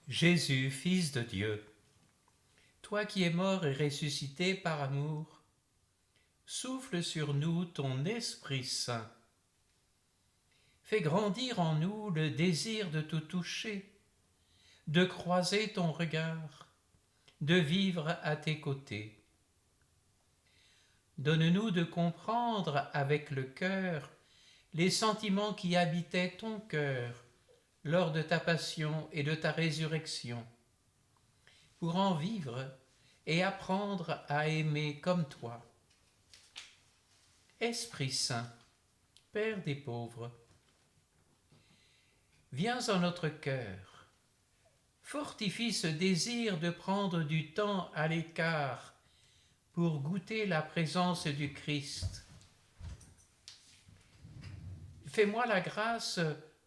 Jésus, Fils de Dieu, toi qui es mort et ressuscité par amour, souffle sur nous ton Esprit Saint. Fais grandir en nous le désir de te toucher, de croiser ton regard, de vivre à tes côtés. Donne-nous de comprendre avec le cœur les sentiments qui habitaient ton cœur lors de ta passion et de ta résurrection, pour en vivre et apprendre à aimer comme toi. Esprit Saint, Père des pauvres, viens en notre cœur, fortifie ce désir de prendre du temps à l'écart pour goûter la présence du Christ. Fais-moi la grâce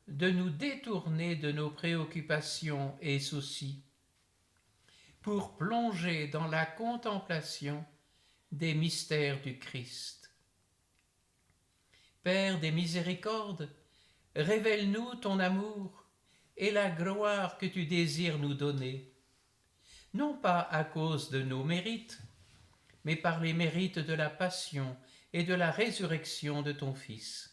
de nous détourner de nos préoccupations et soucis pour plonger dans la contemplation des mystères du Christ. Père des miséricordes, révèle-nous ton amour et la gloire que tu désires nous donner, non pas à cause de nos mérites, mais par les mérites de la passion et de la résurrection de ton Fils.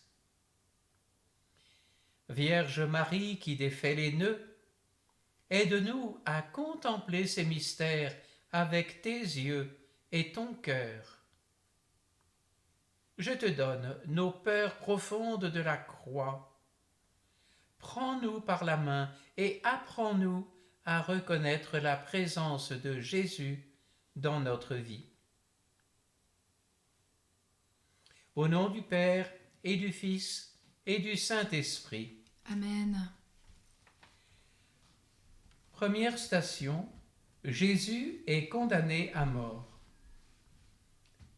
Vierge Marie qui défait les nœuds, aide-nous à contempler ces mystères avec tes yeux et ton cœur. Je te donne nos peurs profondes de la croix. Prends-nous par la main et apprends-nous à reconnaître la présence de Jésus dans notre vie. Au nom du Père et du Fils et du Saint-Esprit. Amen. Première station, Jésus est condamné à mort.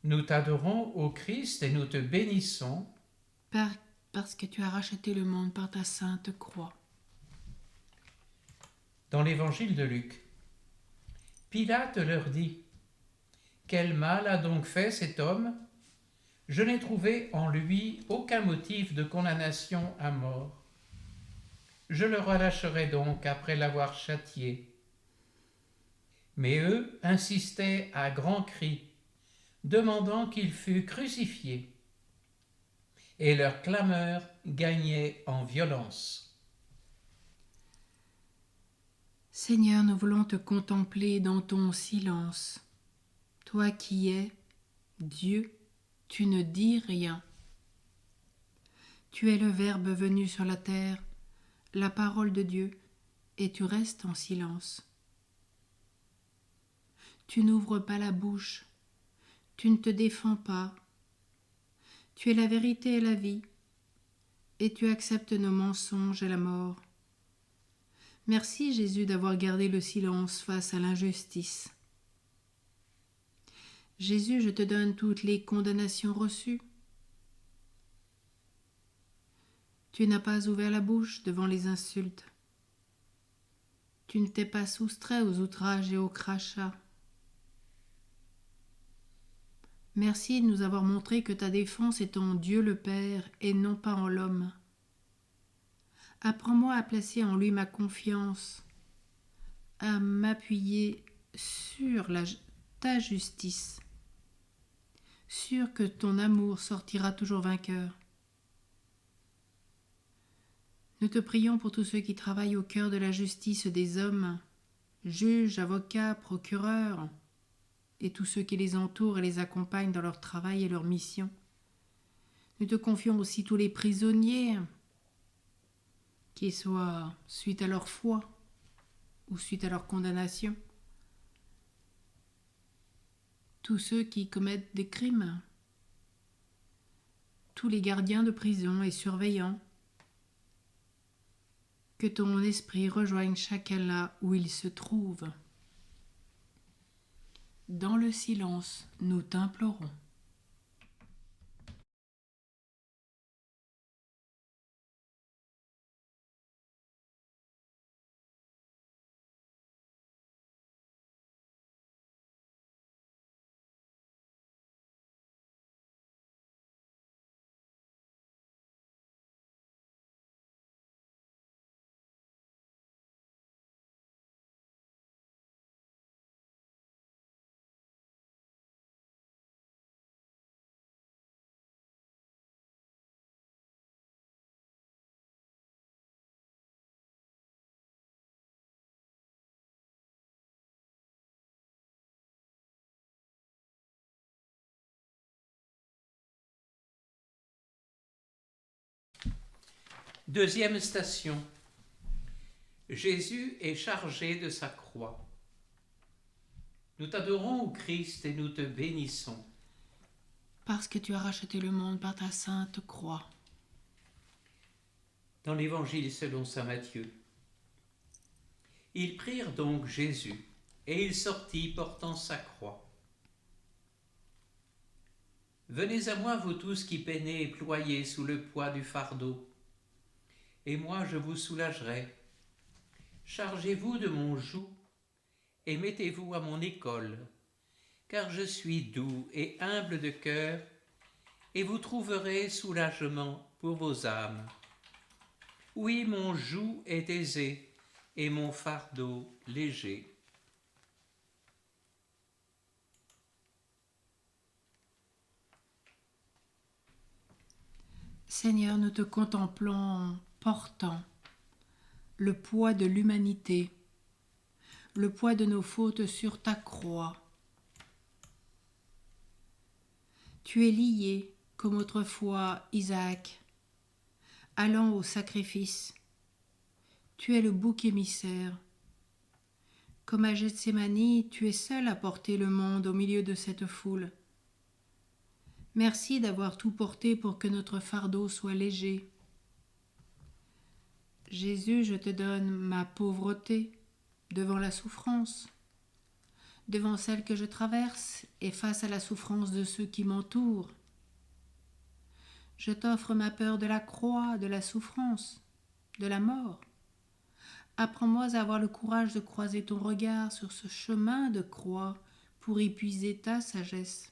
Nous t'adorons, ô Christ, et nous te bénissons. Père, parce que tu as racheté le monde par ta sainte croix. Dans l'évangile de Luc, Pilate leur dit : Quel mal a donc fait cet homme ? Je n'ai trouvé en lui aucun motif de condamnation à mort. Je le relâcherai donc après l'avoir châtié. Mais eux insistaient à grands cris, demandant qu'il fût crucifié. Et leur clameur gagnait en violence. Seigneur, nous voulons te contempler dans ton silence. Toi qui es Dieu, tu ne dis rien. Tu es le Verbe venu sur la terre, la parole de Dieu, et tu restes en silence. Tu n'ouvres pas la bouche, tu ne te défends pas. Tu es la vérité et la vie, et tu acceptes nos mensonges et la mort. Merci Jésus d'avoir gardé le silence face à l'injustice. Jésus, je te donne toutes les condamnations reçues. Tu n'as pas ouvert la bouche devant les insultes. Tu ne t'es pas soustrait aux outrages et aux crachats. Merci de nous avoir montré que ta défense est en Dieu le Père et non pas en l'homme. Apprends-moi à placer en lui ma confiance, à m'appuyer sur ta justice, sûr que ton amour sortira toujours vainqueur. Nous te prions pour tous ceux qui travaillent au cœur de la justice des hommes, juges, avocats, procureurs, et tous ceux qui les entourent et les accompagnent dans leur travail et leur mission. Nous te confions aussi tous les prisonniers, qu'ils soient suite à leur foi ou suite à leur condamnation, tous ceux qui commettent des crimes, tous les gardiens de prison et surveillants. Que ton esprit rejoigne chacun là où il se trouve. Dans le silence, nous t'implorons. Deuxième station. Jésus est chargé de sa croix. Nous t'adorons, ô Christ, et nous te bénissons. Parce que tu as racheté le monde par ta sainte croix. Dans l'Évangile selon saint Matthieu. Ils prirent donc Jésus, et il sortit portant sa croix. Venez à moi, vous tous qui peinez et ployez sous le poids du fardeau, et moi je vous soulagerai. Chargez-vous de mon joug, et mettez-vous à mon école, car je suis doux et humble de cœur, et vous trouverez soulagement pour vos âmes. Oui, mon joug est aisé, et mon fardeau léger. Seigneur, nous te contemplons portant le poids de l'humanité, le poids de nos fautes sur ta croix. Tu es lié, comme autrefois Isaac, allant au sacrifice. Tu es le bouc émissaire. Comme à Gethsémani, tu es seul à porter le monde au milieu de cette foule. Merci d'avoir tout porté pour que notre fardeau soit léger. Jésus, je te donne ma pauvreté devant la souffrance, devant celle que je traverse et face à la souffrance de ceux qui m'entourent. Je t'offre ma peur de la croix, de la souffrance, de la mort. Apprends-moi à avoir le courage de croiser ton regard sur ce chemin de croix pour y puiser ta sagesse.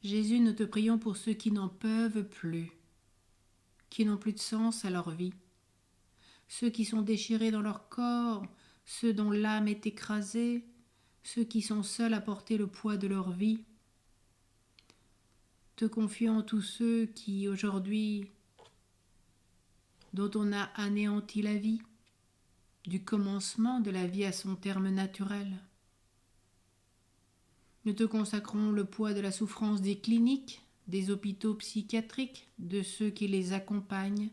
Jésus, nous te prions pour ceux qui n'en peuvent plus, qui n'ont plus de sens à leur vie, ceux qui sont déchirés dans leur corps, ceux dont l'âme est écrasée, ceux qui sont seuls à porter le poids de leur vie. Te confiant tous ceux qui, aujourd'hui, dont on a anéanti la vie, du commencement de la vie à son terme naturel. Nous te consacrons le poids de la souffrance des cliniques, des hôpitaux psychiatriques, de ceux qui les accompagnent,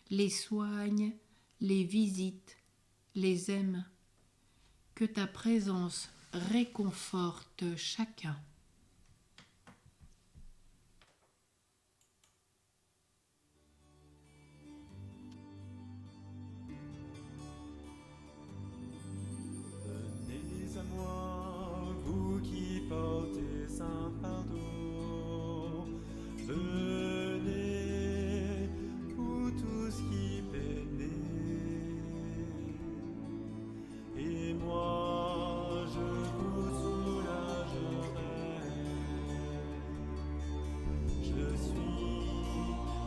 les soignent, les visitent, les aiment. Que ta présence réconforte chacun. Venez à moi, vous qui portez un fardeau. Venez, vous tous qui peinez. Et moi, je vous soulagerai. Je suis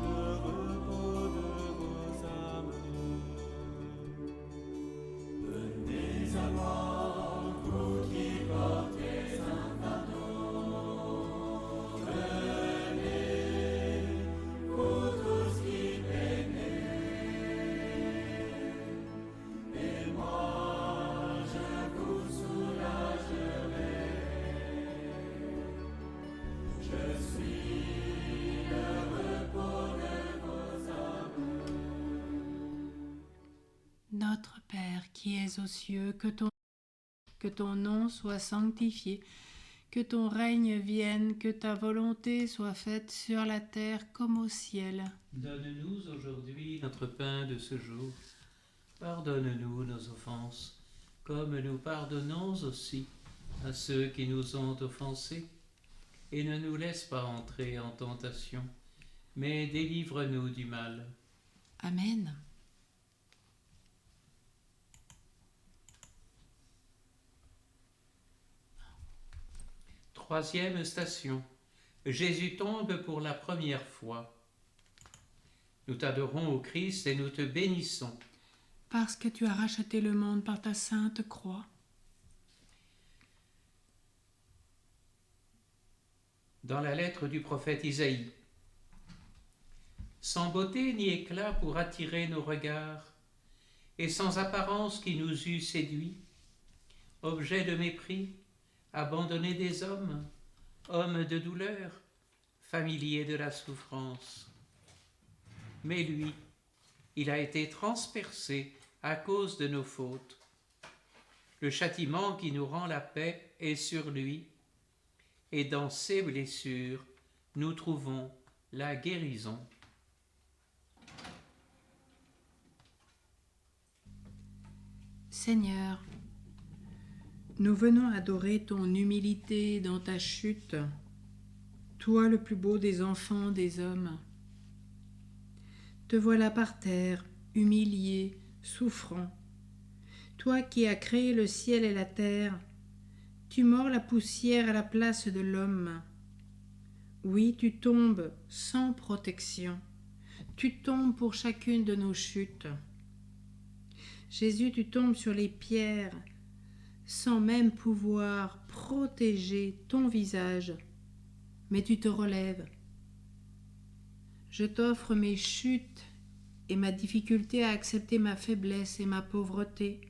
le repos de vos âmes. Venez à moi, vous qui portez un fardeau. Venez, vous tous qui peinez. Et moi, je vous soulagerai. Je suis le repos de vos âmes. Notre Père qui es aux cieux, que ton nom soit sanctifié, que ton règne vienne, que ta volonté soit faite sur la terre comme au ciel. Donne-nous aujourd'hui notre pain de ce jour. Pardonne-nous nos offenses, comme nous pardonnons aussi à ceux qui nous ont offensés. Et ne nous laisse pas entrer en tentation, mais délivre-nous du mal. Amen. Troisième station. Jésus tombe pour la première fois. Nous t'adorons, ô Christ, et nous te bénissons. Parce que tu as racheté le monde par ta sainte croix. Dans la lettre du prophète Isaïe. Sans beauté ni éclat pour attirer nos regards, et sans apparence qui nous eût séduits, objet de mépris, abandonné des hommes, homme de douleur, familier de la souffrance. Mais lui, il a été transpercé à cause de nos fautes. Le châtiment qui nous rend la paix est sur lui, et dans ses blessures, nous trouvons la guérison. Seigneur, nous venons adorer ton humilité dans ta chute, toi le plus beau des enfants des hommes. Te voilà par terre, humilié, souffrant. Toi qui as créé le ciel et la terre, tu mords la poussière à la place de l'homme. Oui, tu tombes sans protection. Tu tombes pour chacune de nos chutes. Jésus, tu tombes sur les pierres sans même pouvoir protéger ton visage, mais tu te relèves. Je t'offre mes chutes et ma difficulté à accepter ma faiblesse et ma pauvreté.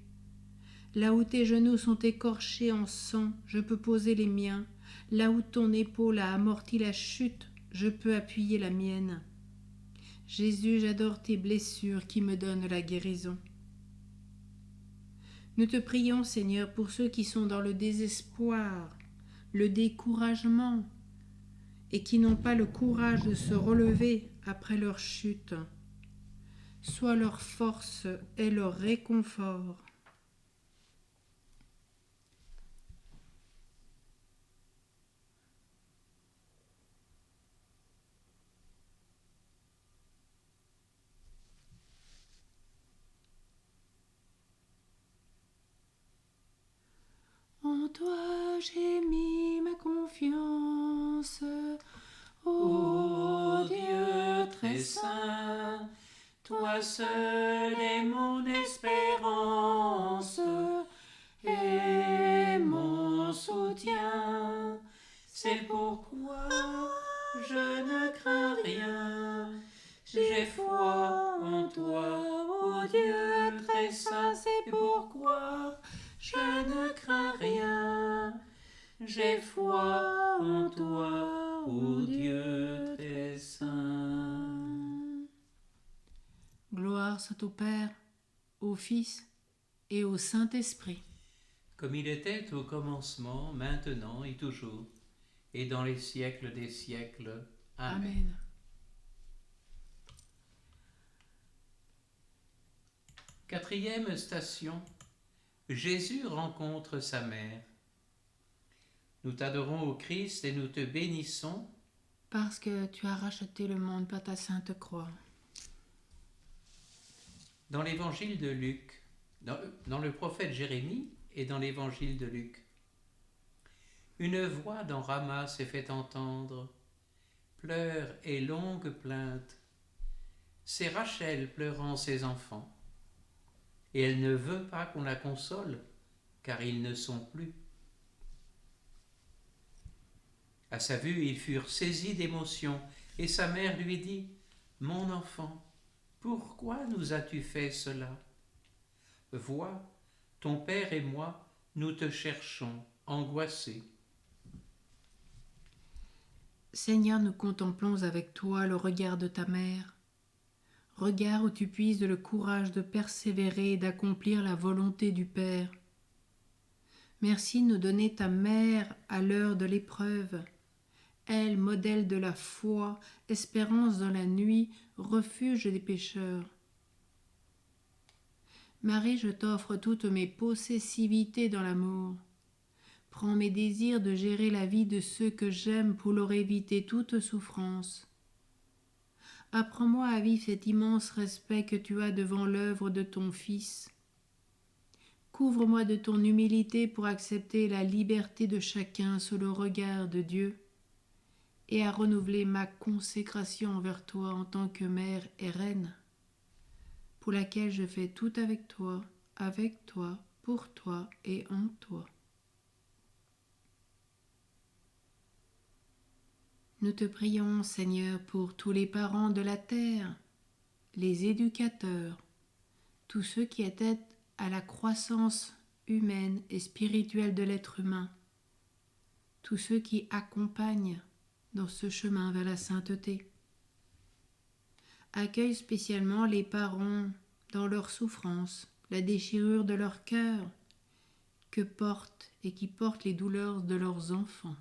Là où tes genoux sont écorchés en sang, je peux poser les miens. Là où ton épaule a amorti la chute, je peux appuyer la mienne. Jésus, j'adore tes blessures qui me donnent la guérison. Nous te prions, Seigneur, pour ceux qui sont dans le désespoir, le découragement, et qui n'ont pas le courage de se relever après leur chute. Sois leur force et leur réconfort. En toi j'ai mis ma confiance, ô Dieu très saint, toi seul est mon espérance et mon soutien. C'est pourquoi je ne crains rien, j'ai foi en toi, ô Dieu très saint, c'est pourquoi je ne crains rien, j'ai foi en toi, ô Dieu très saint. Gloire soit au Père, au Fils et au Saint-Esprit. Comme il était au commencement, maintenant et toujours, et dans les siècles des siècles. Amen. Amen. Quatrième station. Jésus rencontre sa mère. Nous t'adorons ô Christ et nous te bénissons. Parce que tu as racheté le monde par ta sainte croix. Dans l'évangile de Luc, dans le prophète Jérémie et dans l'évangile de Luc, une voix dans Rama s'est fait entendre, pleurs et longues plaintes. C'est Rachel pleurant ses enfants. Et elle ne veut pas qu'on la console, car ils ne sont plus. À sa vue, ils furent saisis d'émotion, et sa mère lui dit, « Mon enfant, pourquoi nous as-tu fait cela? Vois, ton père et moi, nous te cherchons, angoissés. » Seigneur, nous contemplons avec toi le regard de ta mère, regard où tu puises le courage de persévérer et d'accomplir la volonté du Père. Merci de nous donner ta mère à l'heure de l'épreuve, elle, modèle de la foi, espérance dans la nuit, refuge des pécheurs. Marie, je t'offre toutes mes possessivités dans l'amour. Prends mes désirs de gérer la vie de ceux que j'aime pour leur éviter toute souffrance. Apprends-moi à vivre cet immense respect que tu as devant l'œuvre de ton Fils. Couvre-moi de ton humilité pour accepter la liberté de chacun sous le regard de Dieu et à renouveler ma consécration envers toi en tant que mère et reine, pour laquelle je fais tout avec toi, pour toi et en toi. Nous te prions, Seigneur, pour tous les parents de la terre, les éducateurs, tous ceux qui aident à la croissance humaine et spirituelle de l'être humain, tous ceux qui accompagnent dans ce chemin vers la sainteté. Accueille spécialement les parents dans leur souffrance, la déchirure de leur cœur, que portent et qui portent les douleurs de leurs enfants.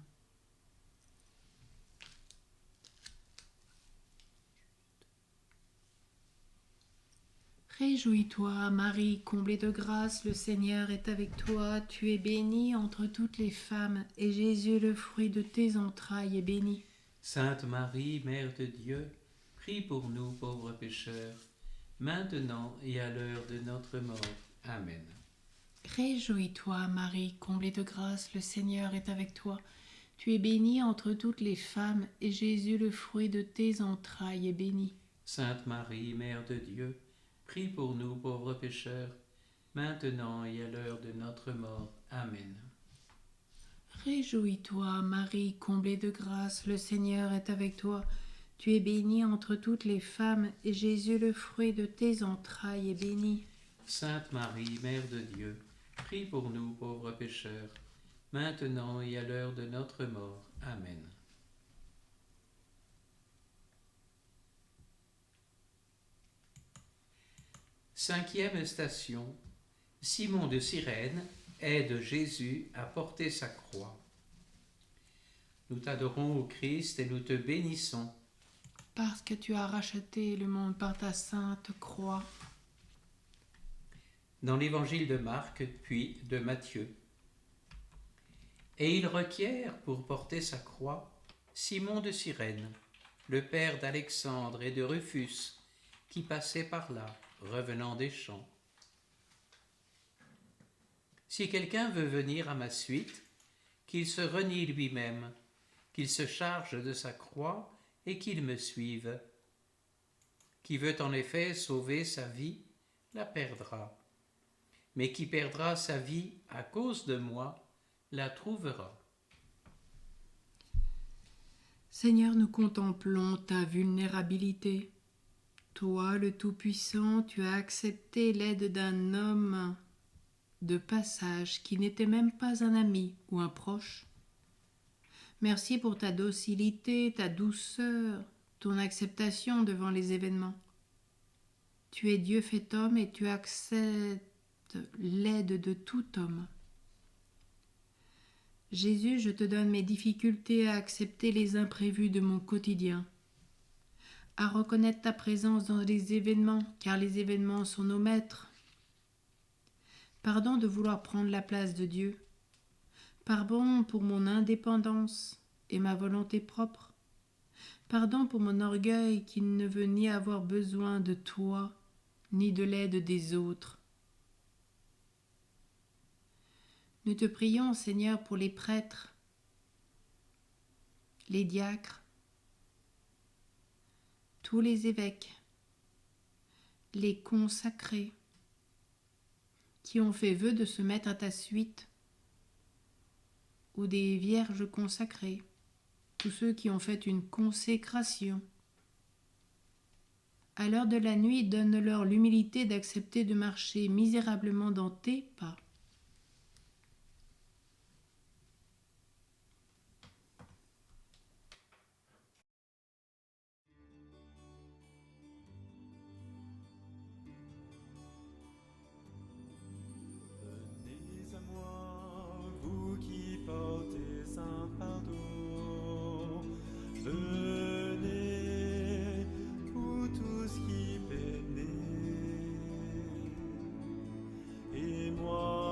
Réjouis-toi, Marie, comblée de grâce, le Seigneur est avec toi. Tu es bénie entre toutes les femmes, et Jésus, le fruit de tes entrailles, est béni. Sainte Marie, Mère de Dieu, prie pour nous pauvres pécheurs, maintenant et à l'heure de notre mort. Amen. Réjouis-toi, Marie, comblée de grâce, le Seigneur est avec toi. Tu es bénie entre toutes les femmes, et Jésus, le fruit de tes entrailles, est béni. Sainte Marie, Mère de Dieu, prie pour nous pauvres pécheurs, maintenant et à l'heure de notre mort. Amen. Réjouis-toi, Marie, comblée de grâce, le Seigneur est avec toi. Tu es bénie entre toutes les femmes, et Jésus, le fruit de tes entrailles, est béni. Sainte Marie, Mère de Dieu, prie pour nous pauvres pécheurs, maintenant et à l'heure de notre mort. Amen. Cinquième station. Simon de Cyrène aide Jésus à porter sa croix. Nous t'adorons, ô Christ, et nous te bénissons. Parce que tu as racheté le monde par ta sainte croix. Dans l'évangile de Marc, puis de Matthieu. Et il requiert pour porter sa croix Simon de Cyrène, le père d'Alexandre et de Rufus, qui passait par là, revenant des champs. Si quelqu'un veut venir à ma suite, qu'il se renie lui-même, qu'il se charge de sa croix et qu'il me suive. Qui veut en effet sauver sa vie, la perdra. Mais qui perdra sa vie à cause de moi, la trouvera. Seigneur, nous contemplons ta vulnérabilité. Toi, le Tout-Puissant, tu as accepté l'aide d'un homme de passage qui n'était même pas un ami ou un proche. Merci pour ta docilité, ta douceur, ton acceptation devant les événements. Tu es Dieu fait homme et tu acceptes l'aide de tout homme. Jésus, je te donne mes difficultés à accepter les imprévus de mon quotidien, à reconnaître ta présence dans les événements, car les événements sont nos maîtres. Pardon de vouloir prendre la place de Dieu. Pardon pour mon indépendance et ma volonté propre. Pardon pour mon orgueil qui ne veut ni avoir besoin de toi, ni de l'aide des autres. Nous te prions, Seigneur, pour les prêtres, les diacres, tous les évêques, les consacrés, qui ont fait vœu de se mettre à ta suite, ou des vierges consacrées, tous ceux qui ont fait une consécration. À l'heure de la nuit, donne-leur l'humilité d'accepter de marcher misérablement dans tes pas. Venez à moi, vous qui portez un fardeau. Venez, vous tous qui peinez. Et moi,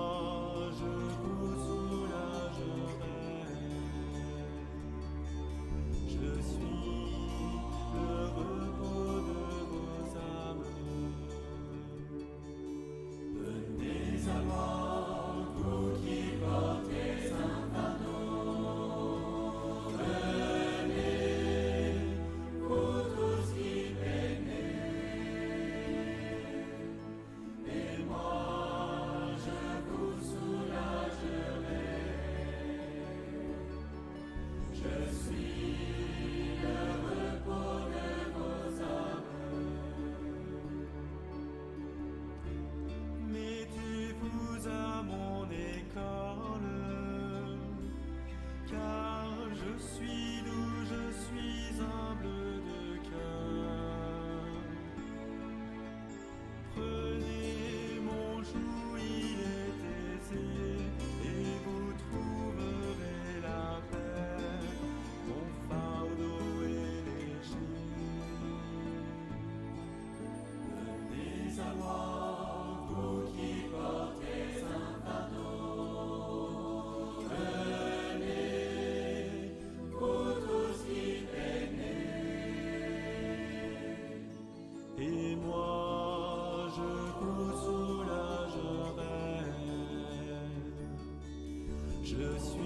Je suis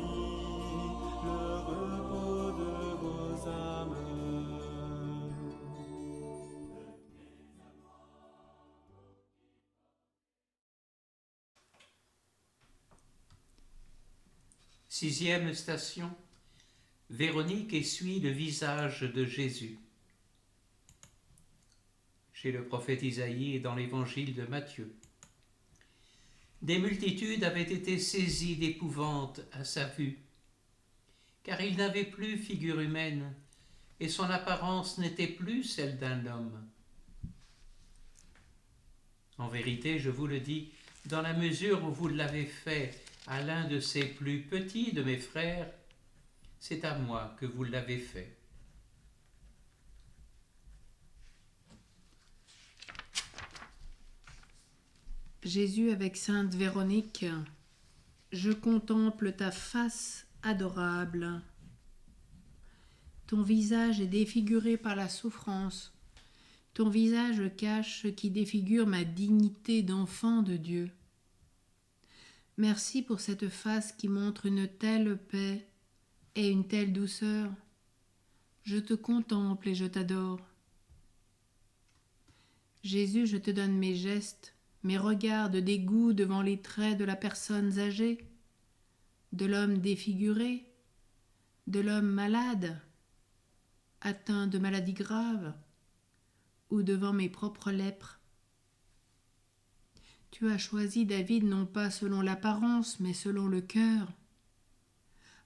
le repos de vos âmes. Sixième station. Véronique essuie le visage de Jésus. Chez le prophète Isaïe et dans l'évangile de Matthieu. Des multitudes avaient été saisies d'épouvante à sa vue, car il n'avait plus figure humaine, et son apparence n'était plus celle d'un homme. En vérité, je vous le dis, dans la mesure où vous l'avez fait à l'un de ces plus petits de mes frères, c'est à moi que vous l'avez fait. Jésus avec sainte Véronique, je contemple ta face adorable. Ton visage est défiguré par la souffrance. Ton visage cache ce qui défigure ma dignité d'enfant de Dieu. Merci pour cette face qui montre une telle paix et une telle douceur. Je te contemple et je t'adore. Jésus, je te donne mes gestes, mes regards de dégoût devant les traits de la personne âgée, de l'homme défiguré, de l'homme malade, atteint de maladies graves, ou devant mes propres lèpres. Tu as choisi David non pas selon l'apparence, mais selon le cœur.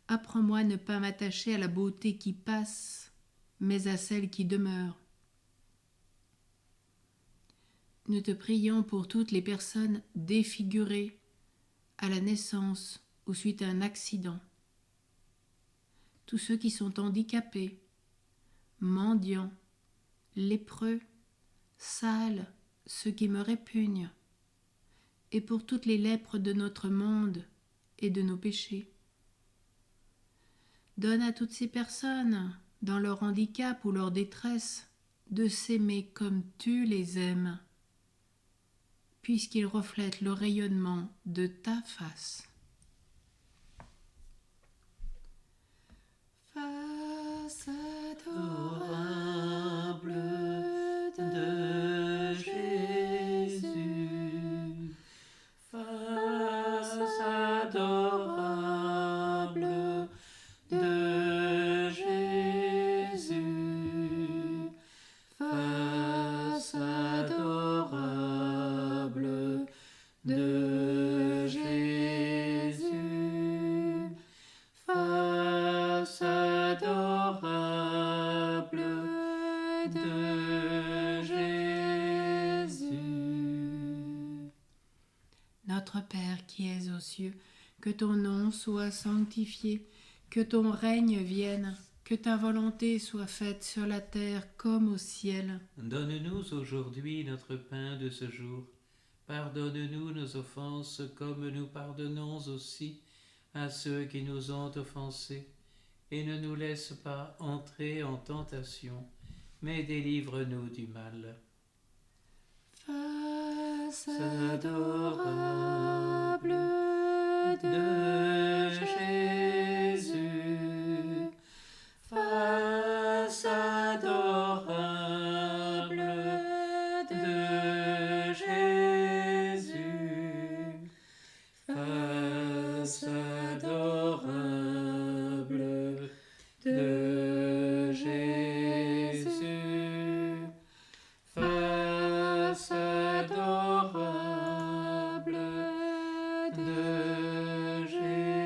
Apprends-moi à ne pas m'attacher à la beauté qui passe, mais à celle qui demeure. Nous te prions pour toutes les personnes défigurées à la naissance ou suite à un accident, tous ceux qui sont handicapés, mendiants, lépreux, sales, ceux qui me répugnent, et pour toutes les lèpres de notre monde et de nos péchés. Donne à toutes ces personnes, dans leur handicap ou leur détresse, de s'aimer comme tu les aimes, puisqu'ils reflètent le rayonnement de ta face. Face adorable de Jésus, face adorable de Jésus, face adorable de Jésus, face adorable de Jésus. Notre Père qui es aux cieux, que ton nom soit sanctifié, que ton règne vienne, que ta volonté soit faite sur la terre comme au ciel. Donne-nous aujourd'hui notre pain de ce jour. Pardonne-nous nos offenses comme nous pardonnons aussi à ceux qui nous ont offensés. Et ne nous laisse pas entrer en tentation, mais délivre-nous du mal. Face adorable de Jésus, face adorable de Jésus, face adorable de Jésus, face adorable de Jésus.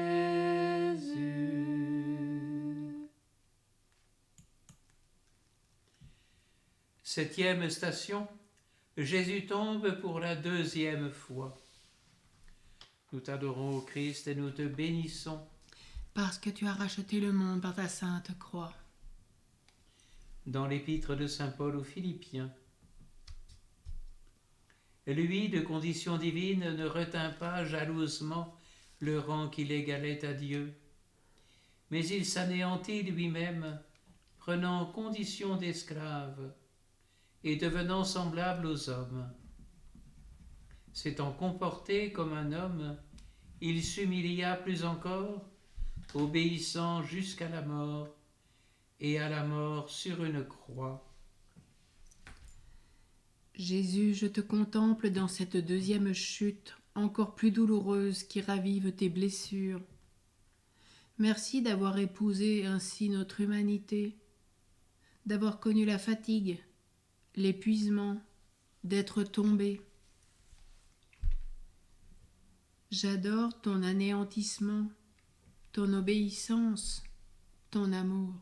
Septième station, Jésus tombe pour la deuxième fois. Nous t'adorons, ô Christ, et nous te bénissons. Parce que tu as racheté le monde par ta sainte croix. Dans l'épître de saint Paul aux Philippiens. Lui, de condition divine, ne retint pas jalousement le rang qui l'égalait à Dieu, mais il s'anéantit lui-même, prenant condition d'esclave et devenant semblable aux hommes. S'étant comporté comme un homme, il s'humilia plus encore, obéissant jusqu'à la mort, et à la mort sur une croix. Jésus, je te contemple dans cette deuxième chute, encore plus douloureuse, qui ravive tes blessures. Merci d'avoir épousé ainsi notre humanité, d'avoir connu la fatigue, l'épuisement, d'être tombé. J'adore ton anéantissement, ton obéissance, ton amour.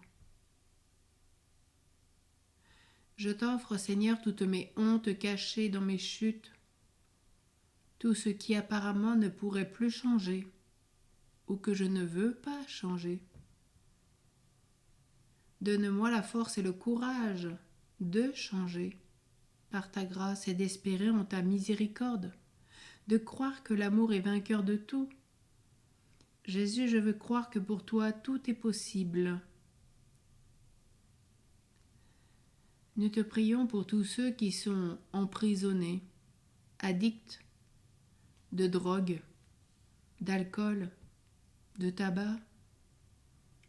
Je t'offre, Seigneur, toutes mes hontes cachées dans mes chutes, tout ce qui apparemment ne pourrait plus changer, ou que je ne veux pas changer. Donne-moi la force et le courage de changer, par ta grâce, et d'espérer en ta miséricorde, de croire que l'amour est vainqueur de tout. Jésus, je veux croire que pour toi tout est possible. Nous te prions pour tous ceux qui sont emprisonnés, addicts de drogue, d'alcool, de tabac,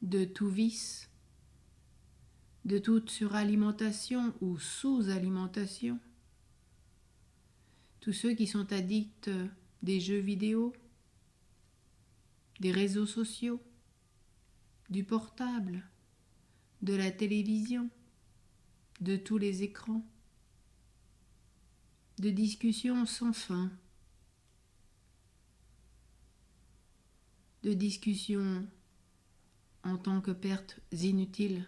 de tout vice, de toute suralimentation ou sous-alimentation. Tous ceux qui sont addicts des jeux vidéo, des réseaux sociaux, du portable, de la télévision, de tous les écrans, de discussions sans fin, de discussions en tant que pertes inutiles.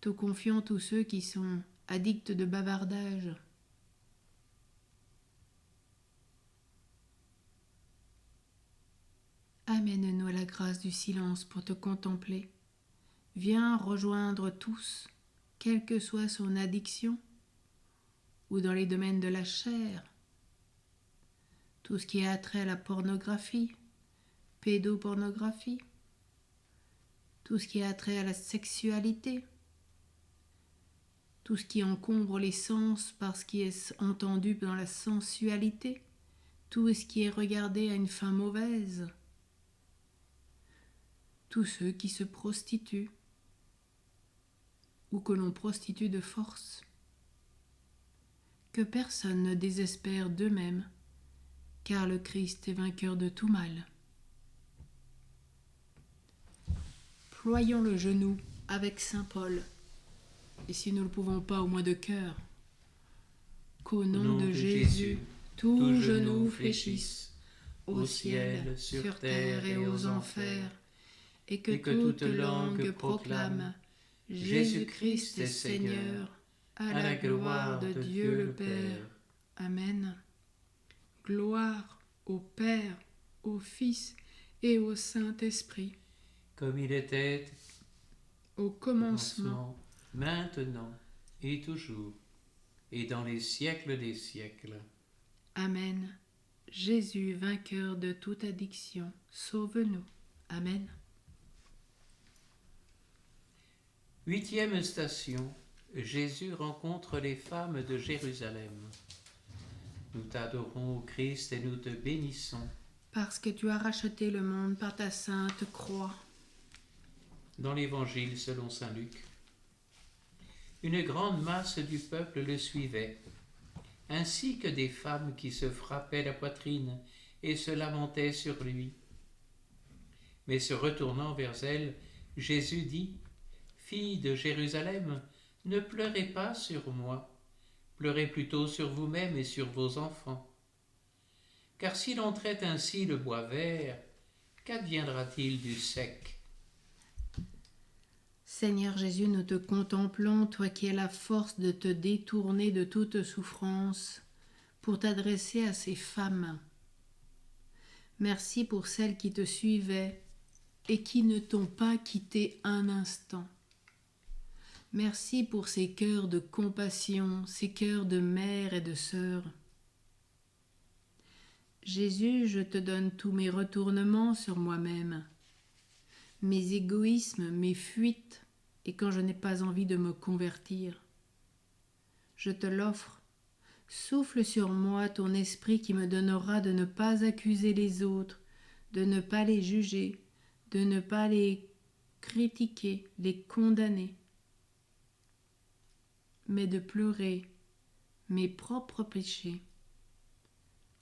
Te confions tous ceux qui sont addicts de bavardage. Amène-nous à la grâce du silence pour te contempler. Viens rejoindre tous, quelle que soit son addiction, ou dans les domaines de la chair, tout ce qui a trait à la pornographie, pédopornographie, tout ce qui a trait à la sexualité, tout ce qui encombre les sens parce qu'il est entendu dans la sensualité, tout ce qui est regardé à une fin mauvaise, tous ceux qui se prostituent ou que l'on prostitue de force. Que personne ne désespère d'eux-mêmes, car le Christ est vainqueur de tout mal. Ployons le genou avec saint Paul, et si nous ne le pouvons pas, au moins de cœur, qu'au nom de Jésus, tout genou fléchisse, au ciel, sur terre et aux enfers, et que toute langue proclame Jésus-Christ est Seigneur, à la gloire de Dieu le Père. Amen. Gloire au Père, au Fils et au Saint-Esprit, Comme il était au commencement, maintenant et toujours, et dans les siècles des siècles. Amen. Jésus, vainqueur de toute addiction, sauve-nous. Amen. 8e station. Jésus rencontre les femmes de Jérusalem. Nous t'adorons, ô Christ, et nous te bénissons. Parce que tu as racheté le monde par ta sainte croix. Dans l'Évangile selon saint Luc, une grande masse du peuple le suivait, ainsi que des femmes qui se frappaient la poitrine et se lamentaient sur lui. Mais se retournant vers elles, Jésus dit : « Filles de Jérusalem, ne pleurez pas sur moi, pleurez plutôt sur vous-mêmes et sur vos enfants. Car si l'on traite ainsi le bois vert, qu'adviendra-t-il du sec ? Seigneur Jésus, nous te contemplons, toi qui as la force de te détourner de toute souffrance pour t'adresser à ces femmes. Merci pour celles qui te suivaient et qui ne t'ont pas quitté un instant. Merci pour ces cœurs de compassion, ces cœurs de mères et de sœurs. Jésus, je te donne tous mes retournements sur moi-même, mes égoïsmes, mes fuites, et quand je n'ai pas envie de me convertir. Je te l'offre, Souffle sur moi ton esprit qui me donnera de ne pas accuser les autres, de ne pas les juger, de ne pas les critiquer, les condamner, mais de pleurer mes propres péchés.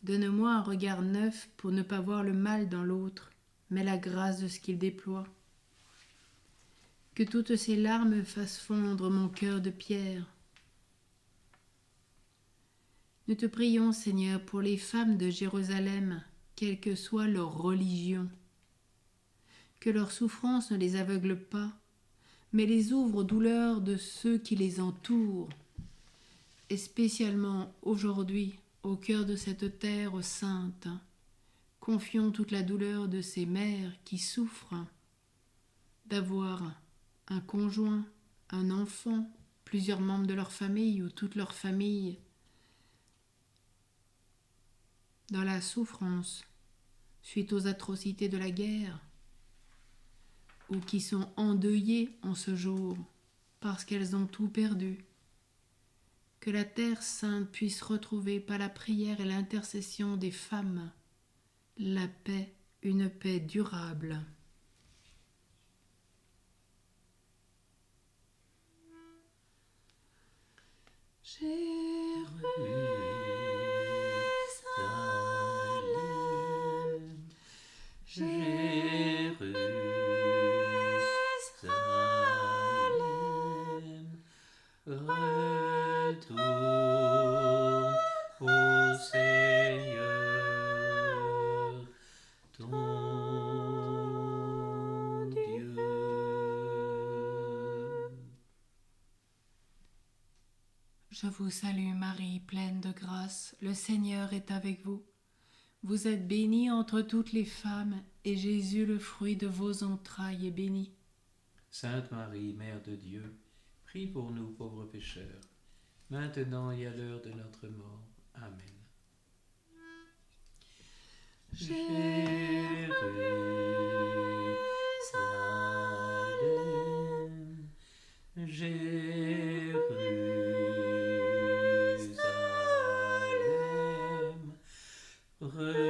Donne-moi un regard neuf pour ne pas voir le mal dans l'autre, mais la grâce de ce qu'il déploie. Que toutes ces larmes fassent fondre mon cœur de pierre. Nous te prions, Seigneur, pour les femmes de Jérusalem, quelle que soit leur religion. Que leur souffrance ne les aveugle pas, mais les ouvre aux douleurs de ceux qui les entourent, et spécialement aujourd'hui, au cœur de cette terre sainte, confions toute la douleur de ces mères qui souffrent d'avoir un conjoint, un enfant, plusieurs membres de leur famille ou toute leur famille dans la souffrance suite aux atrocités de la guerre, ou qui sont endeuillées en ce jour parce qu'elles ont tout perdu. Que la terre sainte puisse retrouver par la prière et l'intercession des femmes la paix, une paix durable. Retourne au Seigneur, ton Dieu. Je vous salue Marie, pleine de grâce, le Seigneur est avec vous. Vous êtes bénie entre toutes les femmes, et Jésus, le fruit de vos entrailles, est béni. Sainte Marie, Mère de Dieu, prie pour nous pauvres pécheurs, maintenant et à l'heure de notre mort. Amen. Jérusalem, Jérusalem, retourne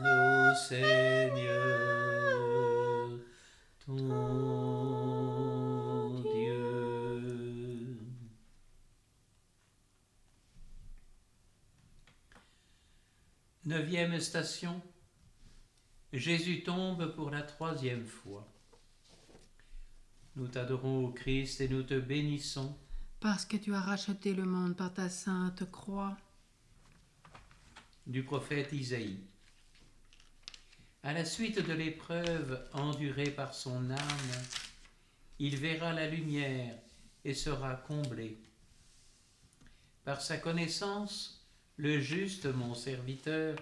au Seigneur, ton Dieu. Neuvième station. Jésus tombe pour la 3e fois. Nous t'adorons, ô Christ, et nous te bénissons. Parce que tu as racheté le monde par ta sainte croix. Du prophète Isaïe. À la suite de l'épreuve endurée par son âme, il verra la lumière et sera comblé. Par sa connaissance, le juste, mon serviteur,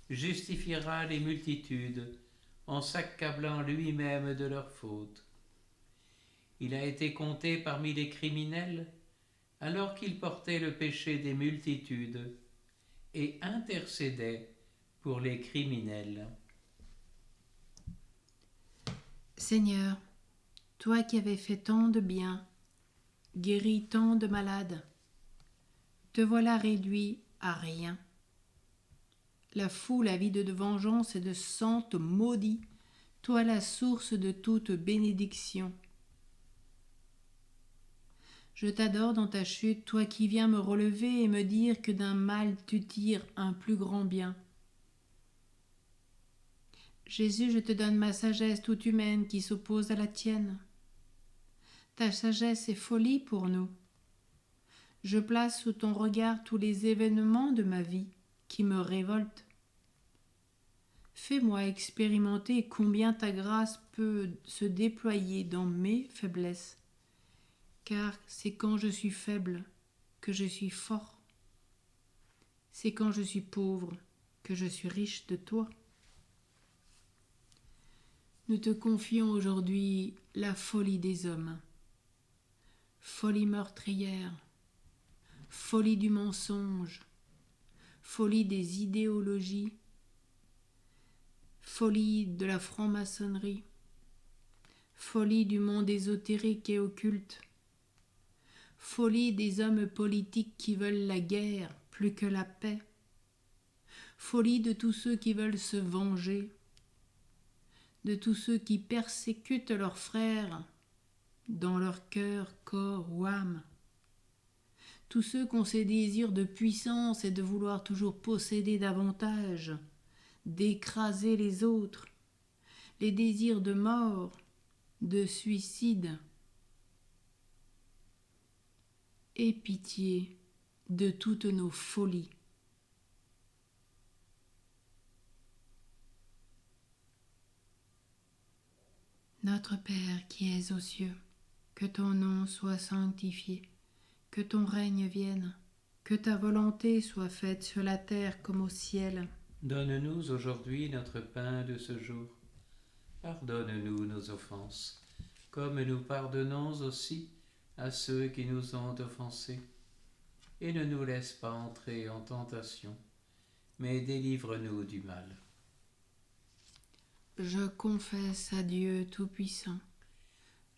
justifiera les multitudes en s'accablant lui-même de leurs fautes. Il a été compté parmi les criminels alors qu'il portait le péché des multitudes et intercédait pour les criminels. Seigneur, toi qui avais fait tant de bien, guéri tant de malades, te voilà réduit à rien. La foule avide de vengeance et de sang te maudit, toi la source de toute bénédiction. Je t'adore dans ta chute, toi qui viens me relever et me dire que d'un mal tu tires un plus grand bien. Jésus, je te donne ma sagesse toute humaine qui s'oppose à la tienne. Ta sagesse est folie pour nous. Je place sous ton regard tous les événements de ma vie qui me révoltent. Fais-moi expérimenter combien ta grâce peut se déployer dans mes faiblesses, car c'est quand je suis faible que je suis fort. C'est quand je suis pauvre que je suis riche de toi. Nous te confions aujourd'hui la folie des hommes, folie meurtrière, folie du mensonge, folie des idéologies, folie de la franc-maçonnerie, folie du monde ésotérique et occulte, Folie des hommes politiques qui veulent la guerre plus que la paix. Folie de tous ceux qui veulent se venger, de tous ceux qui persécutent leurs frères dans leur cœur, corps ou âme. Tous ceux qui ont ces désirs de puissance et de vouloir toujours posséder davantage, d'écraser les autres, les désirs de mort, de suicide. Aie pitié de toutes nos folies. Notre Père qui es aux cieux, que ton nom soit sanctifié, que ton règne vienne, que ta volonté soit faite sur la terre comme au ciel. Donne-nous aujourd'hui notre pain de ce jour. Pardonne-nous nos offenses, comme nous pardonnons aussi à ceux qui nous ont offensés. Et ne nous laisse pas entrer en tentation, mais délivre-nous du mal. Je confesse à Dieu Tout-Puissant.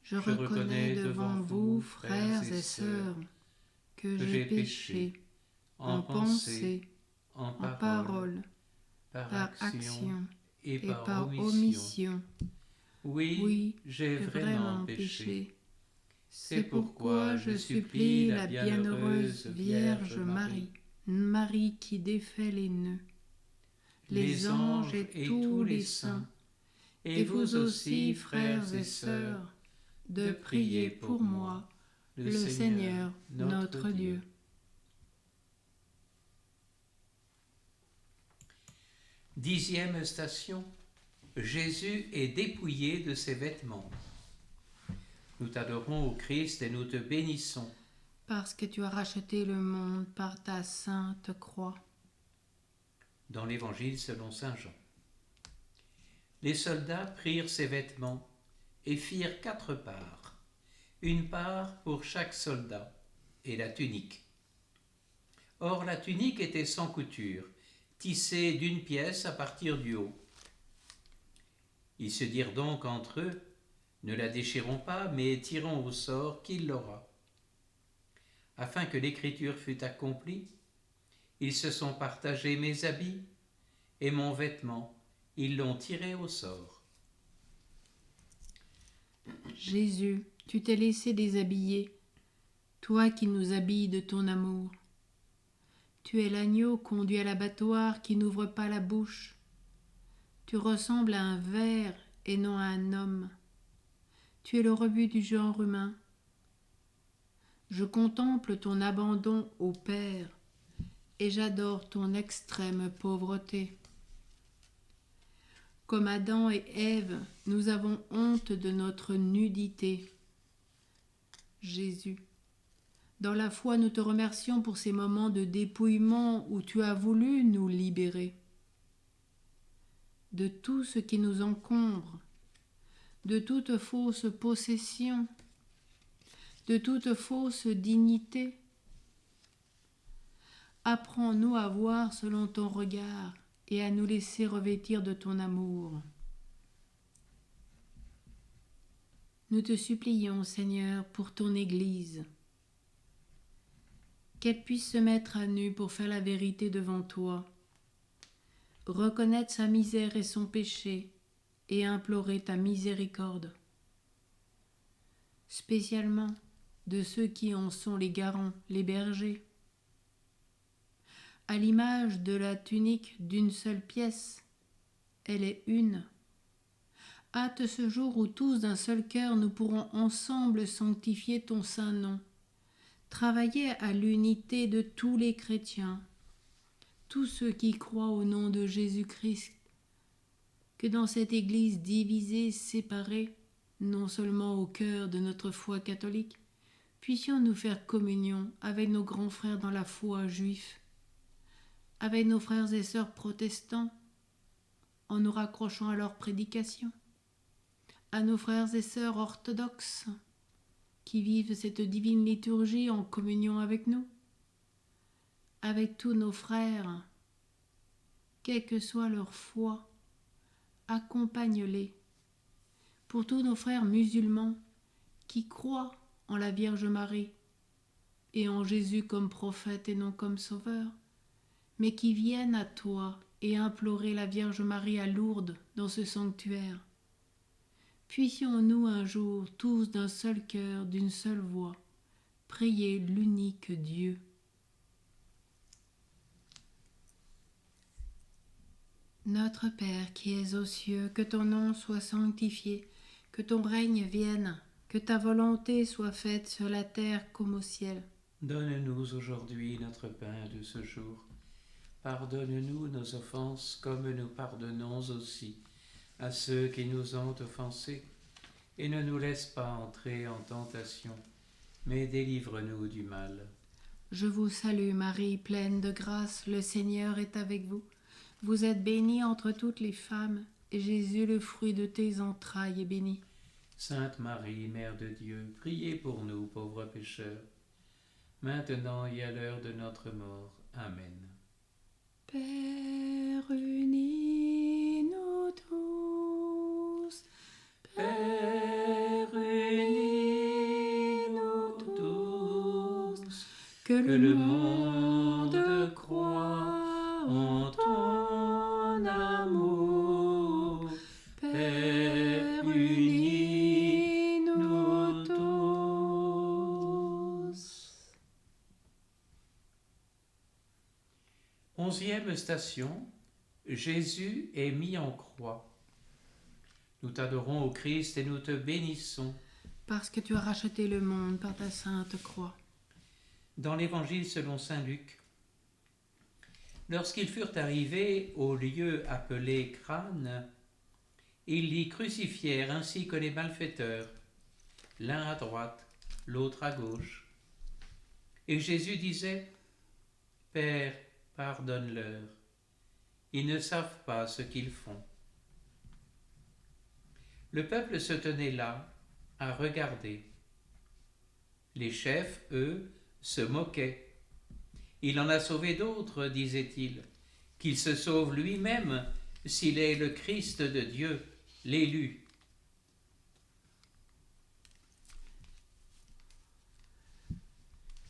Je reconnais reconnais devant vous, frères et sœurs, que j'ai péché en pensée, en en parole, par action et et par omission. Oui, j'ai vraiment péché. C'est pourquoi je supplie la bienheureuse Vierge Marie, Marie qui défait les nœuds, les anges et tous les saints, et vous aussi, frères et sœurs, de prier pour moi, le Seigneur, notre Dieu. Dixième station. Jésus est dépouillé de ses vêtements. Nous t'adorons, ô Christ, et nous te bénissons. Parce que tu as racheté le monde par ta sainte croix. Dans l'Évangile selon saint Jean. Les soldats prirent ses vêtements et firent 4 parts, une part pour chaque soldat, et la tunique. Or la tunique était sans couture, tissée d'une pièce à partir du haut. Ils se dirent donc entre eux, ne la déchirons pas, mais tirons au sort qui l'aura. Afin que l'écriture fût accomplie, ils se sont partagés mes habits et mon vêtement, ils l'ont tiré au sort. Jésus, tu t'es laissé déshabiller, toi qui nous habilles de ton amour. Tu es l'agneau conduit à l'abattoir qui n'ouvre pas la bouche. Tu ressembles à un ver et non à un homme. Tu es le rebut du genre humain. Je contemple ton abandon au Père et j'adore ton extrême pauvreté. Comme Adam et Ève, nous avons honte de notre nudité. Jésus, dans la foi, nous te remercions pour ces moments de dépouillement où tu as voulu nous libérer de tout ce qui nous encombre, de toute fausse possession, de toute fausse dignité. Apprends-nous à voir selon ton regard et à nous laisser revêtir de ton amour. Nous te supplions, Seigneur, pour ton Église, qu'elle puisse se mettre à nu pour faire la vérité devant toi, reconnaître sa misère et son péché et implorer ta miséricorde, spécialement de ceux qui en sont les garants, les bergers. À l'image de la tunique d'une seule pièce, elle est une. Hâte ce jour où tous d'un seul cœur nous pourrons ensemble sanctifier ton saint nom, travailler à l'unité de tous les chrétiens, tous ceux qui croient au nom de Jésus-Christ, que dans cette Église divisée, séparée, non seulement au cœur de notre foi catholique, puissions nous faire communion avec nos grands frères dans la foi juifs, avec nos frères et sœurs protestants, en nous raccrochant à leur prédication, à nos frères et sœurs orthodoxes, qui vivent cette divine liturgie en communion avec nous, avec tous nos frères, quelle que soit leur foi, accompagne-les. Pour tous nos frères musulmans qui croient en la Vierge Marie, et en Jésus comme prophète et non comme sauveur, mais qui viennent à toi et implorer la Vierge Marie à Lourdes dans ce sanctuaire. Puissions-nous un jour, tous d'un seul cœur, d'une seule voix, prier l'unique Dieu. Notre Père qui es aux cieux, que ton nom soit sanctifié, que ton règne vienne, que ta volonté soit faite sur la terre comme au ciel. Donne-nous aujourd'hui notre pain de ce jour. Pardonne-nous nos offenses comme nous pardonnons aussi à ceux qui nous ont offensés. Et ne nous laisse pas entrer en tentation, mais délivre-nous du mal. Je vous salue Marie, pleine de grâce, le Seigneur est avec vous. Vous êtes bénie entre toutes les femmes, et Jésus, le fruit de tes entrailles, est béni. Sainte Marie, Mère de Dieu, priez pour nous pauvres pécheurs, maintenant et à l'heure de notre mort. Amen. Père, unis-nous tous. Père, unis-nous tous, Que que le monde croit en ton amour. Père, unis-nous tous. 11e station, Jésus est mis en croix. Nous t'adorons, ô Christ, et nous te bénissons. Parce que tu as racheté le monde par ta sainte croix. Dans l'Évangile selon saint Luc, lorsqu'ils furent arrivés au lieu appelé Crâne, ils l'y crucifièrent ainsi que les malfaiteurs, l'un à droite, l'autre à gauche. Et Jésus disait, Père, pardonne-leur, ils ne savent pas ce qu'ils font. Le peuple se tenait là, à regarder. Les chefs, eux, se moquaient. Il en a sauvé d'autres, disait-il, qu'il se sauve lui-même s'il est le Christ de Dieu, l'élu.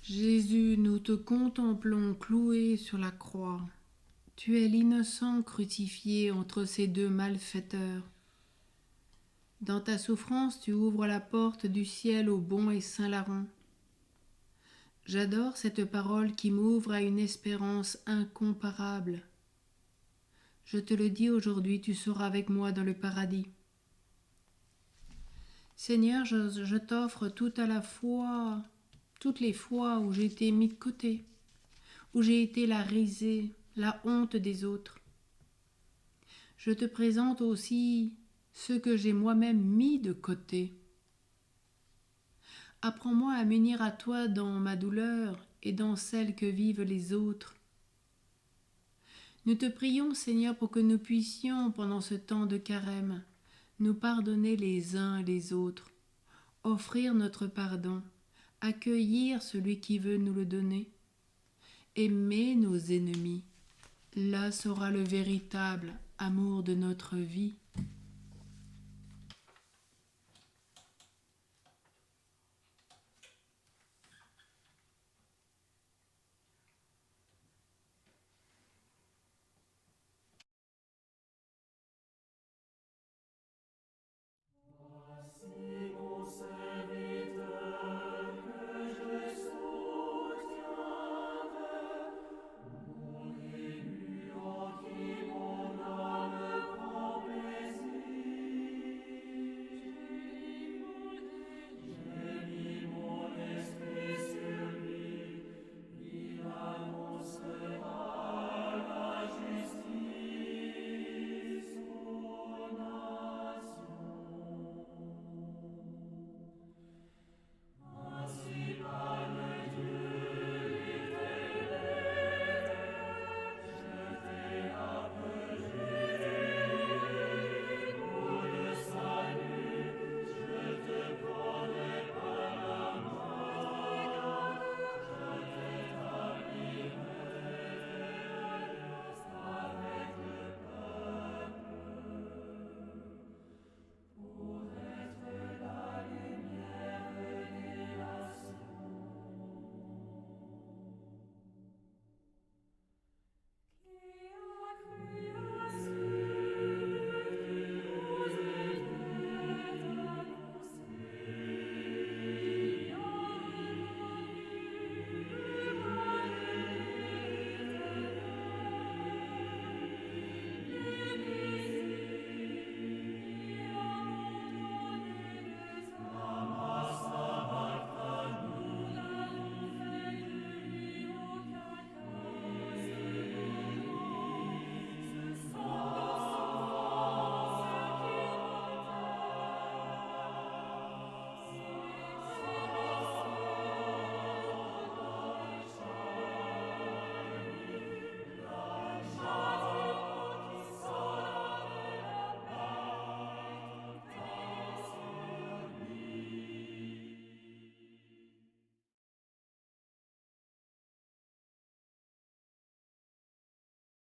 Jésus, nous te contemplons cloué sur la croix. Tu es l'innocent crucifié entre ces deux malfaiteurs. Dans ta souffrance, tu ouvres la porte du ciel au bon et saint larron. J'adore cette parole qui m'ouvre à une espérance incomparable. Je te le dis aujourd'hui, tu seras avec moi dans le paradis. Seigneur, je t'offre toutes les fois où j'ai été mis de côté, où j'ai été la risée, la honte des autres. Je te présente aussi ceux que j'ai moi-même mis de côté. Apprends-moi à m'unir à toi dans ma douleur et dans celle que vivent les autres. Nous te prions, Seigneur, pour que nous puissions, pendant ce temps de carême, nous pardonner les uns les autres, offrir notre pardon, accueillir celui qui veut nous le donner, aimer nos ennemis. Là sera le véritable amour de notre vie. Mon serviteur que je soutiendrai, mon élu en qui mon âme prend plaisir.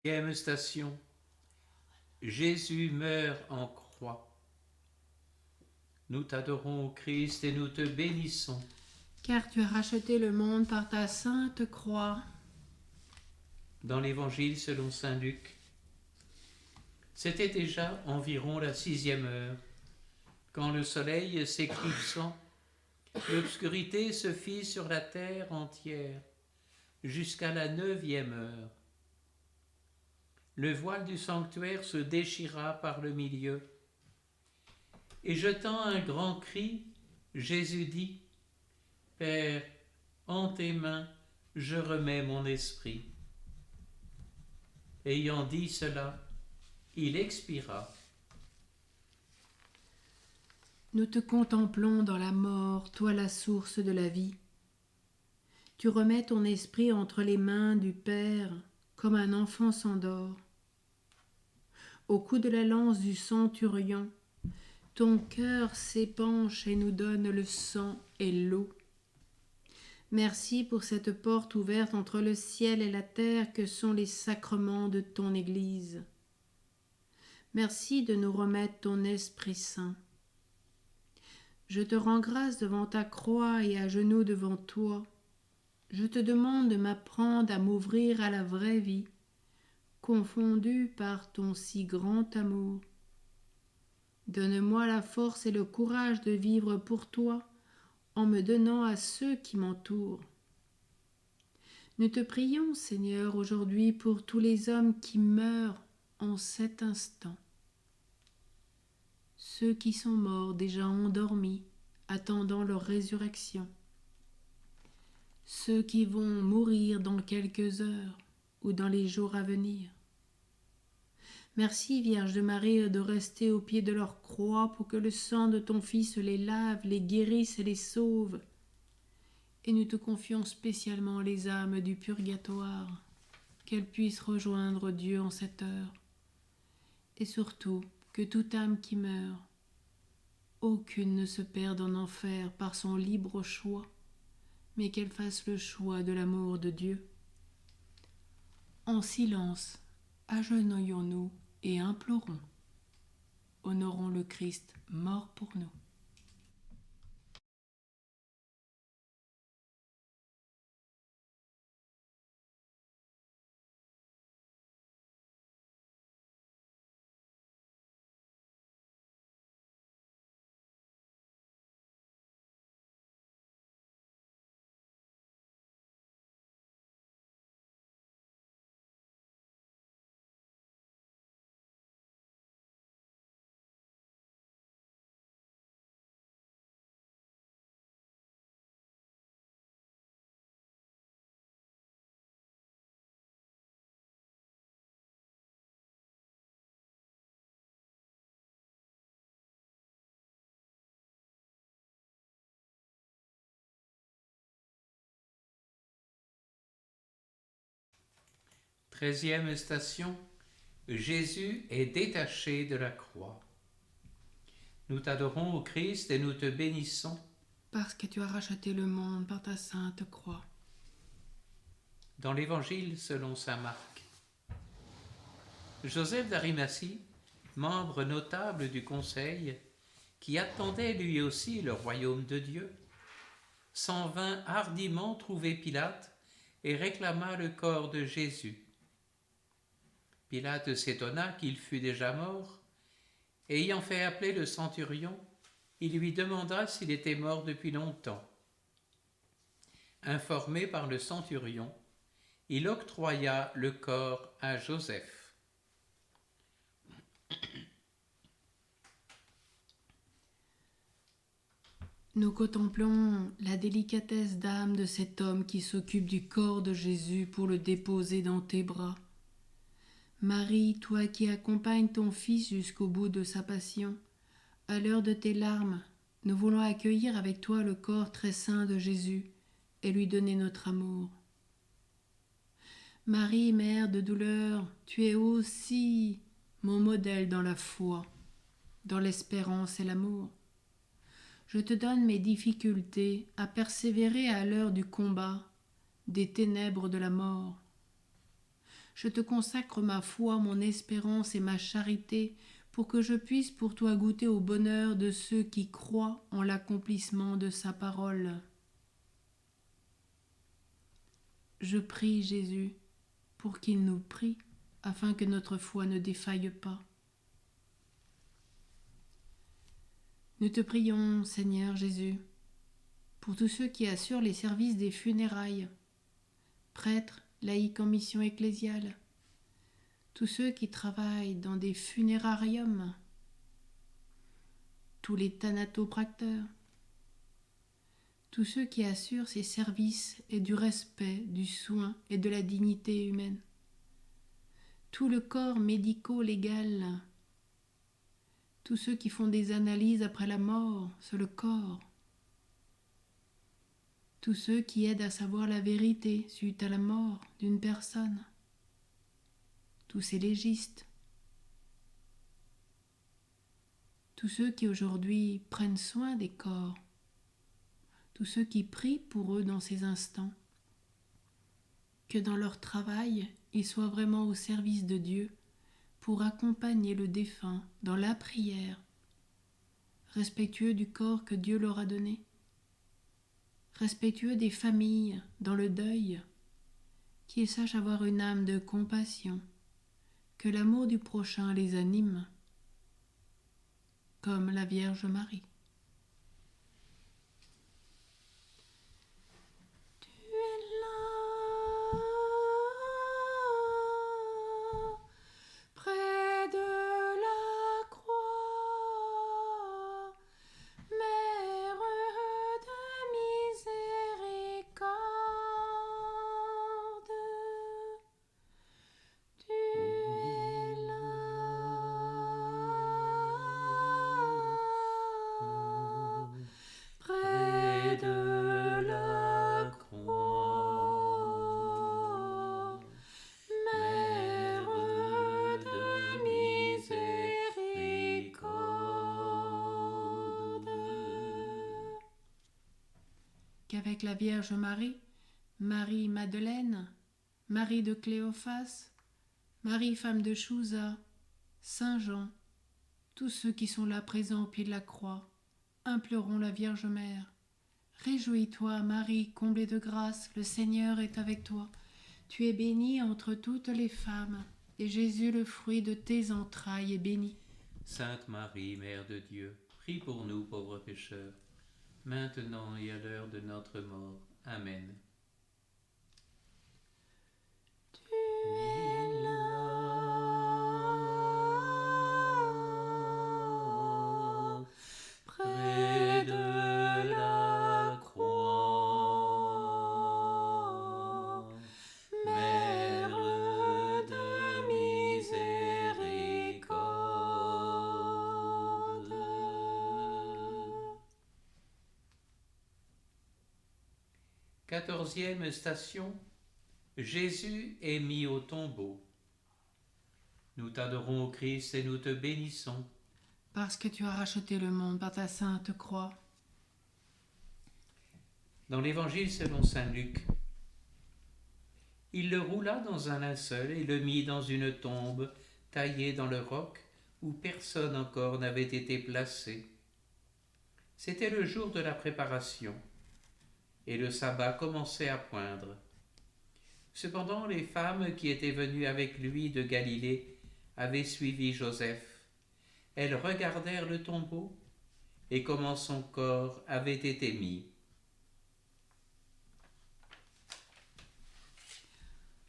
Deuxième station. Jésus meurt en croix. Nous t'adorons, ô Christ, et nous te bénissons. Car tu as racheté le monde par ta sainte croix. Dans l'Évangile selon saint Luc, c'était déjà environ la 6e heure, quand le soleil s'éclipsant, l'obscurité se fit sur la terre entière, jusqu'à la 9e heure. Le voile du sanctuaire se déchira par le milieu, et jetant un grand cri, Jésus dit, « Père, en tes mains, je remets mon esprit. » Ayant dit cela, il expira. Nous te contemplons dans la mort, toi la source de la vie. Tu remets ton esprit entre les mains du Père, comme un enfant s'endort. Au coup de la lance du centurion, ton cœur s'épanche et nous donne le sang et l'eau. Merci pour cette porte ouverte entre le ciel et la terre que sont les sacrements de ton Église. Merci de nous remettre ton Esprit Saint. Je te rends grâce devant ta croix et à genoux devant toi. Je te demande de m'apprendre à m'ouvrir à la vraie vie, confondue par ton si grand amour. Donne-moi la force et le courage de vivre pour toi, en me donnant à ceux qui m'entourent. Nous te prions, Seigneur, aujourd'hui pour tous les hommes qui meurent en cet instant. Ceux qui sont morts déjà endormis, attendant leur résurrection. Ceux qui vont mourir dans quelques heures ou dans les jours à venir. Merci, Vierge de Marie, de rester au pied de leur croix pour que le sang de ton Fils les lave, les guérisse et les sauve. Et nous te confions spécialement les âmes du purgatoire, qu'elles puissent rejoindre Dieu en cette heure. Et surtout, que toute âme qui meurt, aucune ne se perde en enfer par son libre choix, mais qu'elle fasse le choix de l'amour de Dieu. En silence, agenouillons-nous et implorons. Honorons le Christ mort pour nous. Treizième station. Jésus est détaché de la croix. Nous t'adorons, ô Christ, et nous te bénissons. Parce que tu as racheté le monde par ta sainte croix. Dans l'Évangile selon saint Marc, Joseph d'Arimathie, membre notable du Conseil, qui attendait lui aussi le royaume de Dieu, s'en vint hardiment trouver Pilate et réclama le corps de Jésus. Pilate s'étonna qu'il fût déjà mort, et ayant fait appeler le centurion, il lui demanda s'il était mort depuis longtemps. Informé par le centurion, il octroya le corps à Joseph. Nous contemplons la délicatesse d'âme de cet homme qui s'occupe du corps de Jésus pour le déposer dans tes bras. Marie, toi qui accompagnes ton Fils jusqu'au bout de sa passion, à l'heure de tes larmes, nous voulons accueillir avec toi le corps très saint de Jésus et lui donner notre amour. Marie, mère de douleur, tu es aussi mon modèle dans la foi, dans l'espérance et l'amour. Je te donne mes difficultés à persévérer à l'heure du combat, des ténèbres de la mort. Je te consacre ma foi, mon espérance et ma charité, pour que je puisse pour toi goûter au bonheur de ceux qui croient en l'accomplissement de sa parole. Je prie Jésus pour qu'il nous prie, afin que notre foi ne défaille pas. Nous te prions, Seigneur Jésus, pour tous ceux qui assurent les services des funérailles, prêtres, laïcs en mission ecclésiale, tous ceux qui travaillent dans des funérariums, tous les thanatopracteurs, tous ceux qui assurent ces services et du respect, du soin et de la dignité humaine, tout le corps médico-légal, tous ceux qui font des analyses après la mort sur le corps, tous ceux qui aident à savoir la vérité suite à la mort d'une personne, tous ces légistes, tous ceux qui aujourd'hui prennent soin des corps, tous ceux qui prient pour eux dans ces instants, que dans leur travail, ils soient vraiment au service de Dieu pour accompagner le défunt dans la prière, respectueux du corps que Dieu leur a donné, respectueux des familles dans le deuil, qu'ils sachent avoir une âme de compassion, que l'amour du prochain les anime, comme la Vierge Marie. Qu'avec la Vierge Marie, Marie-Madeleine, Marie de Cléophas, Marie femme de Chouza, Saint Jean, tous ceux qui sont là présents au pied de la croix, implorons la Vierge Mère. Réjouis-toi, Marie, comblée de grâce, le Seigneur est avec toi. Tu es bénie entre toutes les femmes, et Jésus, le fruit de tes entrailles, est béni. Sainte Marie, Mère de Dieu, prie pour nous pauvres pécheurs, maintenant et à l'heure de notre mort. Amen. Tu es là, près de la croix, Mère de miséricorde. 14e station. Jésus est mis au tombeau. Nous t'adorons, ô Christ, et nous te bénissons. Parce que tu as racheté le monde par ta sainte croix. Dans l'Évangile selon saint Luc, il le roula dans un linceul et le mit dans une tombe taillée dans le roc où personne encore n'avait été placé. C'était le jour de la préparation, et le sabbat commençait à poindre. Cependant, les femmes qui étaient venues avec lui de Galilée avaient suivi Joseph. Elles regardèrent le tombeau et comment son corps avait été mis.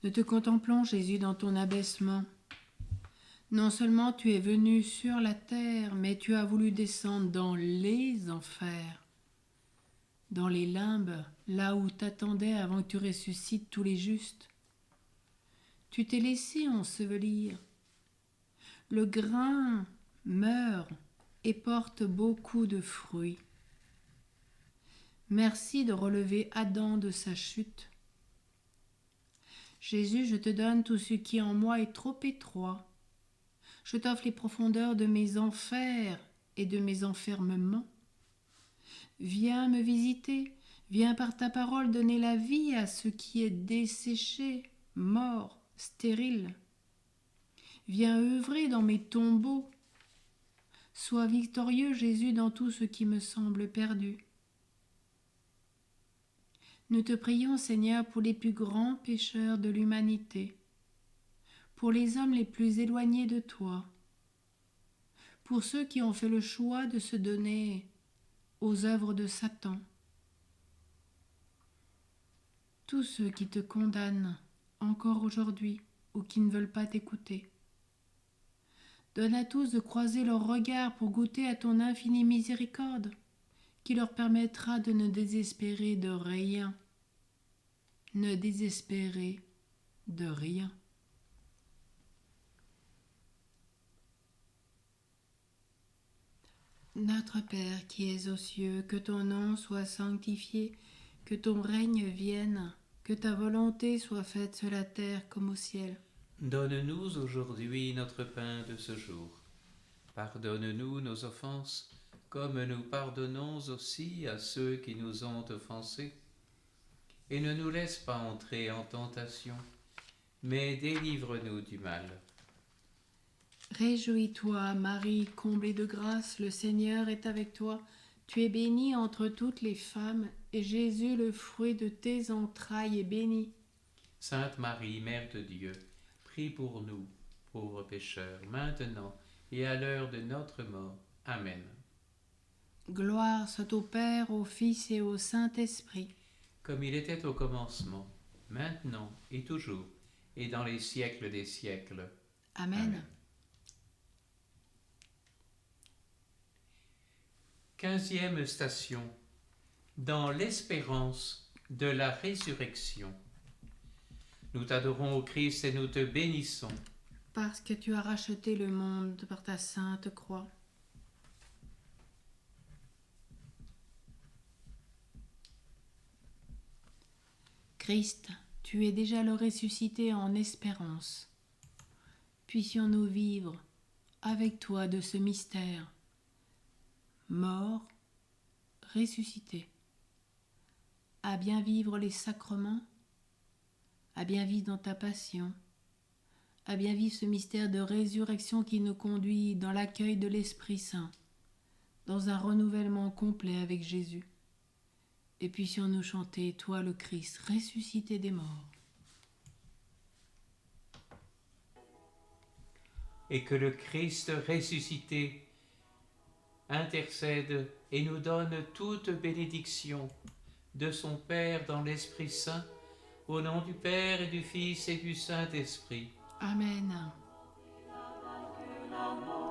Nous te contemplons, Jésus, dans ton abaissement. Non seulement tu es venu sur la terre, mais tu as voulu descendre dans les enfers, dans les limbes, là où t'attendaient avant que tu ressuscites tous les justes. Tu t'es laissé ensevelir. Le grain meurt et porte beaucoup de fruits. Merci de relever Adam de sa chute. Jésus, je te donne tout ce qui en moi est trop étroit. Je t'offre les profondeurs de mes enfers et de mes enfermements. Viens me visiter, viens par ta parole donner la vie à ce qui est desséché, mort, stérile. Viens œuvrer dans mes tombeaux. Sois victorieux, Jésus, dans tout ce qui me semble perdu. Nous te prions, Seigneur, pour les plus grands pécheurs de l'humanité, pour les hommes les plus éloignés de toi, pour ceux qui ont fait le choix de se donner aux œuvres de Satan, tous ceux qui te condamnent encore aujourd'hui ou qui ne veulent pas t'écouter. Donne à tous de croiser leurs regards pour goûter à ton infinie miséricorde, qui leur permettra de ne désespérer de rien. Ne désespérer de rien. Notre Père qui es aux cieux, que ton nom soit sanctifié, que ton règne vienne, que ta volonté soit faite sur la terre comme au ciel. Donne-nous aujourd'hui notre pain de ce jour. Pardonne-nous nos offenses, comme nous pardonnons aussi à ceux qui nous ont offensés. Et ne nous laisse pas entrer en tentation, mais délivre-nous du mal. Réjouis-toi, Marie, comblée de grâce, le Seigneur est avec toi. Tu es bénie entre toutes les femmes, et Jésus, le fruit de tes entrailles, est béni. Sainte Marie, Mère de Dieu, prie pour nous, pauvres pécheurs, maintenant et à l'heure de notre mort. Amen. Gloire soit au Père, au Fils et au Saint-Esprit. Comme il était au commencement, maintenant et toujours, et dans les siècles des siècles. Amen. 15e station. Dans l'espérance de la résurrection. Nous t'adorons, ô Christ, et nous te bénissons. Parce que tu as racheté le monde par ta sainte croix. Christ, tu es déjà le ressuscité en espérance. Puissions-nous vivre avec toi de ce mystère. Mort, ressuscité. À bien vivre les sacrements, à bien vivre dans ta passion, à bien vivre ce mystère de résurrection qui nous conduit dans l'accueil de l'Esprit Saint, dans un renouvellement complet avec Jésus. Et puissions-nous chanter, toi le Christ, ressuscité des morts. Et que le Christ ressuscité intercède et nous donne toute bénédiction de son Père dans l'Esprit Saint, au nom du Père et du Fils et du Saint-Esprit. Amen. L'amour